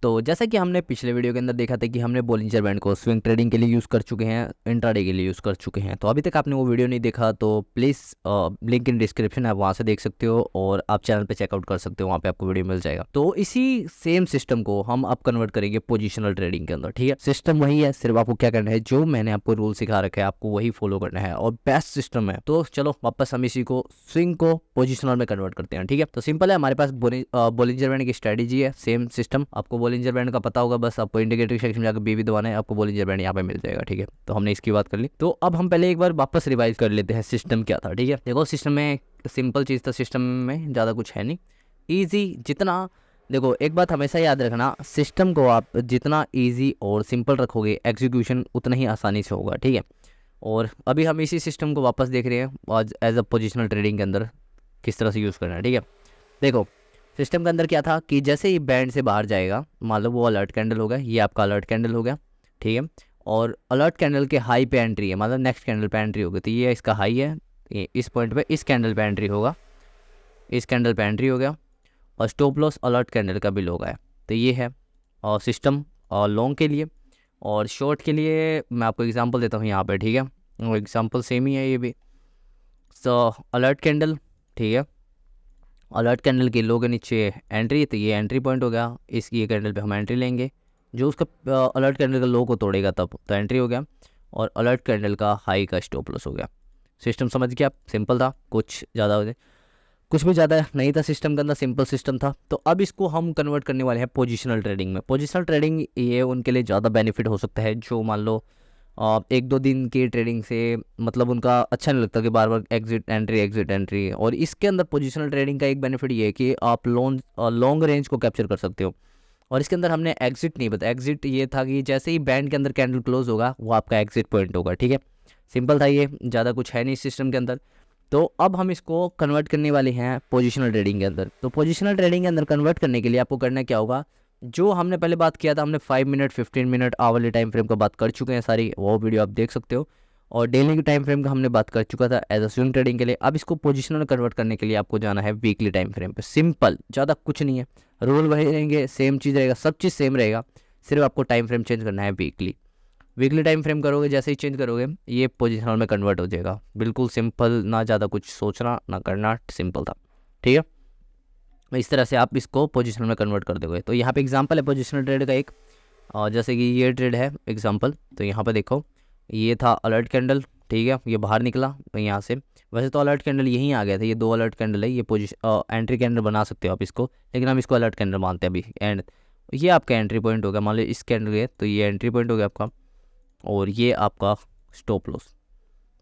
तो जैसा कि हमने पिछले वीडियो के अंदर देखा था कि हमने बोलिंजर बैंड को स्विंग ट्रेडिंग के लिए यूज़ कर चुके हैं, इंट्राडे के लिए यूज़ कर चुके हैं। तो अभी तक आपने वो वीडियो नहीं देखा तो प्लीज़ लिंक इन डिस्क्रिप्शन है, आप वहाँ से देख सकते हो और आप चैनल पे चेकआउट कर सकते हो, वहाँ पे आपको वीडियो मिल जाएगा। तो इसी सेम सिस्टम को हम अब कन्वर्ट करेंगे पोजिशनल ट्रेडिंग के अंदर। ठीक है, सिस्टम वही है, सिर्फ आपको क्या करना है, जो मैंने आपको रूल सिखा रखा है आपको वही फॉलो करना है और बेस्ट सिस्टम है। तो चलो वापस हम इसी को स्विंग को पोजिशनल में कन्वर्ट करते हैं। ठीक है, तो सिंपल है, हमारे पास बोलिंजर बैंड की स्ट्रेटेजी है, सेम सिस्टम। आपको बोलिंजर बैंड का पता होगा, बस आपको इंडिकेटर सेक्शन में जाकर बी दबाना है, आपको बोलिंजर बैंड यहाँ पे मिल जाएगा। ठीक है, तो हमने इसकी बात कर ली। तो अब हम पहले एक बार वापस रिवाइज कर लेते हैं सिस्टम क्या था। ठीक है, देखो सिस्टम में सिंपल चीज़ था, सिस्टम में ज़्यादा कुछ है नहीं, ईजी जितना। देखो एक बात हमेशा याद रखना, सिस्टम को आप जितना ईजी और सिंपल रखोगे एग्जीक्यूशन उतना ही आसानी से होगा। ठीक है, और अभी हम इसी सिस्टम को वापस देख रहे हैं आज एज अ पोजिशनल ट्रेडिंग के अंदर किस तरह से यूज़ करना है। ठीक है, देखो सिस्टम के अंदर क्या था कि जैसे ही बैंड से बाहर जाएगा, मान लो वो अलर्ट कैंडल हो गया, ये आपका अलर्ट कैंडल हो गया। ठीक है, और अलर्ट कैंडल के हाई पे एंट्री है, मतलब नेक्स्ट कैंडल पे एंट्री होगी, तो ये इसका हाई है, ये इस पॉइंट पे इस कैंडल पे एंट्री होगा, इस कैंडल पे एंट्री हो गया, और स्टॉप लॉस अलर्ट कैंडल का भी लो है। तो ये है और सिस्टम और लॉन्ग के लिए। और शॉर्ट के लिए मैं आपको एग्जांपल देता हूँ यहाँ पे। ठीक है, वो एग्जांपल सेम ही है ये भी। सो अलर्ट कैंडल, ठीक है, अलर्ट कैंडल के लो के नीचे एंट्री, तो ये एंट्री पॉइंट हो गया, इसकी ये कैंडल पे हम एंट्री लेंगे, जो उसका अलर्ट कैंडल का लो को तोड़ेगा तब तो एंट्री हो गया, और अलर्ट कैंडल का हाई का स्टॉप लॉस हो गया। सिस्टम समझ गया, सिंपल था, कुछ भी ज़्यादा नहीं था सिस्टम के अंदर, सिंपल सिस्टम था। तो अब इसको हम कन्वर्ट करने वाले हैं पोजिशनल ट्रेडिंग में। पोजिशनल ट्रेडिंग ये उनके लिए ज़्यादा बेनिफिट हो सकता है जो मान लो एक दो दिन की ट्रेडिंग से मतलब उनका अच्छा नहीं लगता कि बार बार एग्जिट एंट्री। और इसके अंदर पोजिशनल ट्रेडिंग का एक बेनिफिट ये है कि आप लॉन्ग रेंज को कैप्चर कर सकते हो। और इसके अंदर हमने एग्जिट नहीं बताया, एग्जिट ये था कि जैसे ही बैंड के अंदर कैंडल क्लोज होगा वो आपका एग्जिट पॉइंट होगा। ठीक है, सिंपल था ये, ज़्यादा कुछ है नहीं इस सिस्टम के अंदर। तो अब हम इसको कन्वर्ट करने वाले हैं पोजिशनल ट्रेडिंग के अंदर। तो पोजिशनल ट्रेडिंग के अंदर कन्वर्ट करने के लिए आपको करना क्या होगा, जो हमने पहले बात किया था, हमने 5 minute 15 minute hourly time frame का बात कर चुके हैं सारी, वो वीडियो आप देख सकते हो। और डेली की टाइम फ्रेम का हमने बात कर चुका था एज अ स्विंग ट्रेडिंग के लिए। अब इसको पोजिशनल कन्वर्ट करने के लिए आपको जाना है वीकली टाइम फ्रेम पे। सिंपल, ज़्यादा कुछ नहीं है, रूल वही रहेंगे, सेम चीज़ रहेगा, सब चीज़ सेम रहेगा, सिर्फ आपको टाइम फ्रेम चेंज करना है वीकली। वीकली टाइम फ्रेम करोगे, जैसे ही चेंज करोगे ये पोजिशनल में कन्वर्ट हो जाएगा। बिल्कुल सिंपल, ना ज़्यादा कुछ सोचना ना करना, सिंपल था। ठीक है, इस तरह से आप इसको पोजिशनल में कन्वर्ट कर दोगे। तो यहाँ पे एग्जांपल है पोजिशनल ट्रेड का एक, और जैसे कि ये ट्रेड है एग्जांपल। तो यहाँ पे देखो ये था अलर्ट कैंडल, ठीक है, ये बाहर निकला तो यहाँ से, वैसे तो अलर्ट कैंडल यहीं आ गया था, ये दो अलर्ट कैंडल है, ये पोजिशन एंट्री कैंडल बना सकते हो आप इसको, लेकिन हम इसको अलर्ट कैंडल मानते हैं अभी। एंड ये आपका एंट्री पॉइंट होगा, मान लो इस कैंडल है तो ये एंट्री पॉइंट हो गया आपका, और ये आपका स्टॉप लॉस।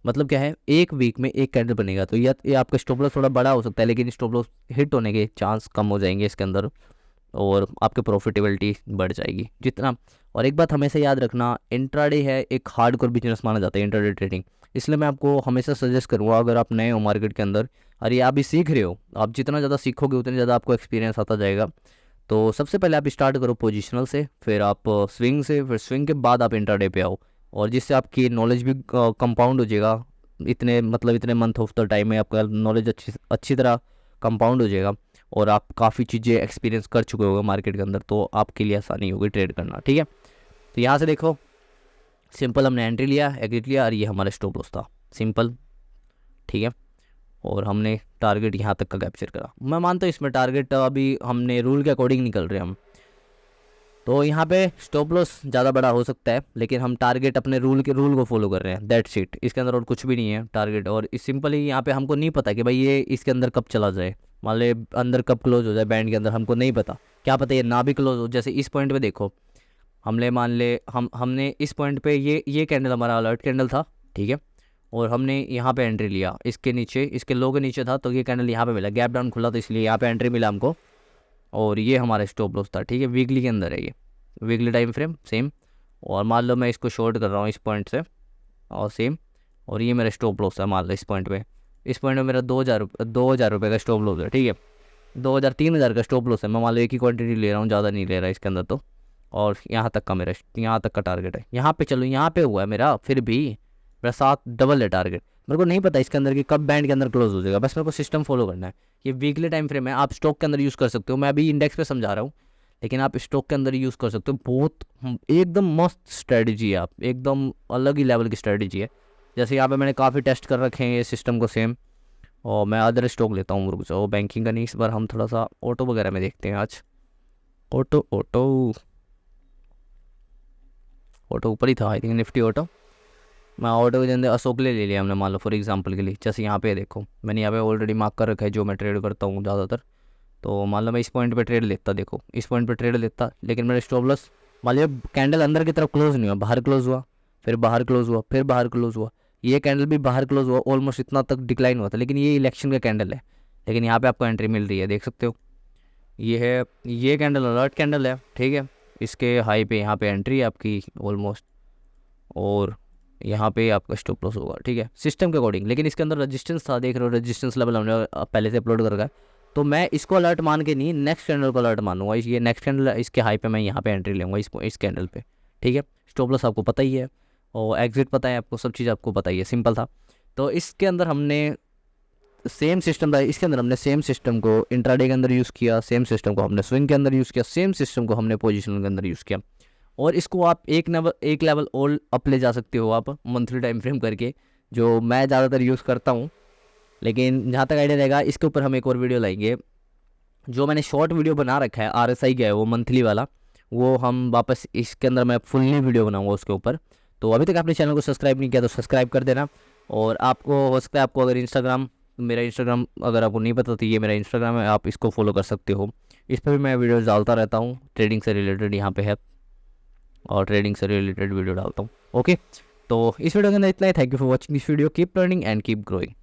मतलब क्या है, एक वीक में एक कैंडल बनेगा, तो ये आपका स्टॉप लॉस थोड़ा बड़ा हो सकता है, लेकिन स्टॉप लॉस हिट होने के चांस कम हो जाएंगे इसके अंदर, और आपकी प्रॉफिटेबिलिटी बढ़ जाएगी जितना। और एक बात हमेशा याद रखना, इंट्राडे है एक हार्डकोर बिजनेस माना जाता है इंट्राडे ट्रेडिंग, इसलिए मैं आपको हमेशा सजेस्ट करूँगा, अगर आप नए हो मार्केट के अंदर और ये आप भी सीख रहे हो, आप जितना ज़्यादा सीखोगे उतनी ज़्यादा आपको एक्सपीरियंस आता जाएगा। तो सबसे पहले आप स्टार्ट करो पोजिशनल से, फिर आप स्विंग से, फिर स्विंग के बाद आप इंट्राडे पे आओ, और जिससे आपकी नॉलेज भी कंपाउंड हो जाएगा। इतने मंथ ऑफ द टाइम में आपका नॉलेज अच्छी तरह कंपाउंड हो जाएगा, और आप काफ़ी चीज़ें एक्सपीरियंस कर चुके होगे मार्केट के अंदर, तो आपके लिए आसानी होगी ट्रेड करना। ठीक है, तो यहाँ से देखो सिंपल, हमने एंट्री लिया, एग्जिट लिया, और ये हमारा स्टॉप लॉस था, सिंपल। ठीक है, और हमने टारगेट यहाँ तक का कैप्चर करा। मैं मानता हूँ इसमें टारगेट अभी हमने रूल के अकॉर्डिंग निकल रहे हैं हम, तो यहाँ पे स्टॉप लॉस ज़्यादा बड़ा हो सकता है, लेकिन हम टारगेट अपने रूल को फॉलो कर रहे हैं, दैट्स इट। इसके अंदर और कुछ भी नहीं है टारगेट। और इस सिंपल ही यहाँ पे हमको नहीं पता कि भाई ये इसके अंदर कब चला जाए, मान ले अंदर कब क्लोज हो जाए बैंड के अंदर, हमको नहीं पता, क्या पता ये ना भी क्लोज हो। जैसे इस पॉइंट पे देखो, हमने मान ले हमने इस पॉइंट पे ये कैंडल हमारा अलर्ट कैंडल था, ठीक है, और हमने यहाँ पे एंट्री लिया, इसके नीचे, इसके लो के नीचे था, तो ये कैंडल यहाँ पे मिला, गैप डाउन खुला, तो इसलिए यहाँ पे एंट्री मिला हमको, और ये हमारा स्टॉप लॉस था। ठीक है, वीकली के अंदर है ये, वीकली टाइम फ्रेम सेम। और मान लो मैं इसको शॉर्ट कर रहा हूँ इस पॉइंट से, और सेम, और ये मेरा स्टॉप लॉस है, मान लो इस पॉइंट पे मेरा 2,000 रुपये का स्टॉप लॉस है। ठीक है, 2,000 3,000 का स्टॉप लॉस है, मैं मान लो एक ही क्वांटिटी ले रहा हूँ, ज़्यादा नहीं ले रहा इसके अंदर तो। और यहाँ तक का टारगेट है, यहाँ पे चलो, यहाँ पे हुआ है मेरा, फिर भी मेरा 7 डबल है टारगेट। मेरे को नहीं पता इसके अंदर कि कब बैंड के अंदर क्लोज हो जाएगा, बस मेरे को सिस्टम फॉलो करना है। ये वीकली टाइम फ्रेम है, आप स्टॉक के अंदर यूज़ कर सकते हो, मैं अभी इंडेक्स पे समझा रहा हूँ, लेकिन आप स्टॉक के अंदर यूज़ कर सकते हो। बहुत एकदम मस्त स्ट्रेटजी है, आप एकदम अलग ही लेवल की स्ट्रेटजी है। जैसे यहाँ पे मैंने काफ़ी टेस्ट कर रखे हैं ये सिस्टम को सेम, और मैं अदर स्टॉक लेता हूँ, रुक जाओ, बैंकिंग का नहीं, इस बार हम थोड़ा सा ऑटो वगैरह में देखते हैं आज। ऑटो ऑटो ऑटो ऊपर ही था आई थिंक, निफ्टी ऑटो। मैं ऑटो के अंदर अशोक ले लिया हमने, मान लो फॉर एग्जांपल के लिए। जैसे यहाँ पे देखो मैंने यहाँ पे ऑलरेडी मार्क कर रखा है जो मैं ट्रेड करता हूँ ज़्यादातर। तो मान लो मैं इस पॉइंट पे ट्रेड लेता, देखो इस पॉइंट पे ट्रेड लेता, लेकिन मेरा स्टॉप लॉस मान लिया कैंडल अंदर की तरफ क्लोज नहीं हुआ, बाहर क्लोज हुआ, फिर बाहर क्लोज हुआ, फिर बाहर क्लोज हुआ, ये कैंडल भी बाहर क्लोज हुआ, ऑलमोस्ट इतना तक डिक्लाइन हुआ था, लेकिन ये इलेक्शन का कैंडल है। लेकिन यहाँ पे आपको एंट्री मिल रही है, देख सकते हो, ये है, ये कैंडल अलर्ट कैंडल है, ठीक है। इसके हाई पे यहाँ पे एंट्री है आपकी ऑलमोस्ट, और यहाँ पे आपका स्टॉप लॉस होगा, ठीक है, सिस्टम के अकॉर्डिंग। लेकिन इसके अंदर रजिस्टेंस था, देख रहे हो रेजिस्टेंस लेवल हमने पहले से अपलोड कर रखा है। तो मैं इसको अलर्ट मान के नहीं, नेक्स्ट कैंडल को अलर्ट मानूंगा। ये नेक्स्ट कैंडल, इसके हाई पे मैं यहाँ पे एंट्री लूँगा, इस कैंडल पे, ठीक है। स्टॉप लॉस आपको पता ही है, और एग्जिट पता है आपको, सब चीज़ आपको पता ही है, सिंपल था। तो इसके अंदर हमने सेम सिस्टम था, इसके अंदर हमने सेम सिस्टम को इंट्राडे के अंदर यूज़ किया, सेम सिस्टम को हमने स्विंग के अंदर यूज़ किया, सेम सिस्टम को हमने पोजिशन के अंदर यूज़ किया। और इसको आप एक लेवल और अप ले जा सकते हो आप मंथली टाइम फ्रेम करके, जो मैं ज़्यादातर यूज़ करता हूँ। लेकिन जहाँ तक आइडिया रहेगा, इसके ऊपर हम एक और वीडियो लाएंगे। जो मैंने शॉर्ट वीडियो बना रखा है RSI का है वो मंथली वाला, वो हम वापस इसके अंदर मैं फुल्ली वीडियो बनाऊंगा उसके ऊपर। तो अभी तक आपने चैनल को सब्सक्राइब नहीं किया तो सब्सक्राइब कर देना। और आपको हो सकता है, आपको अगर इंस्टाग्राम, मेरा इंस्टाग्राम अगर आपको नहीं पता तो ये मेरा इंस्टाग्राम है, आप इसको फॉलो कर सकते हो। इस पर भी मैं वीडियोस डालता रहता हूँ, ट्रेडिंग से रिलेटेड यहाँ पे है, और ट्रेडिंग से रिलेटेड वीडियो डालता हूँ। ओके, तो इस वीडियो के अंदर इतना ही। Thank you for watching this video, keep learning and keep growing.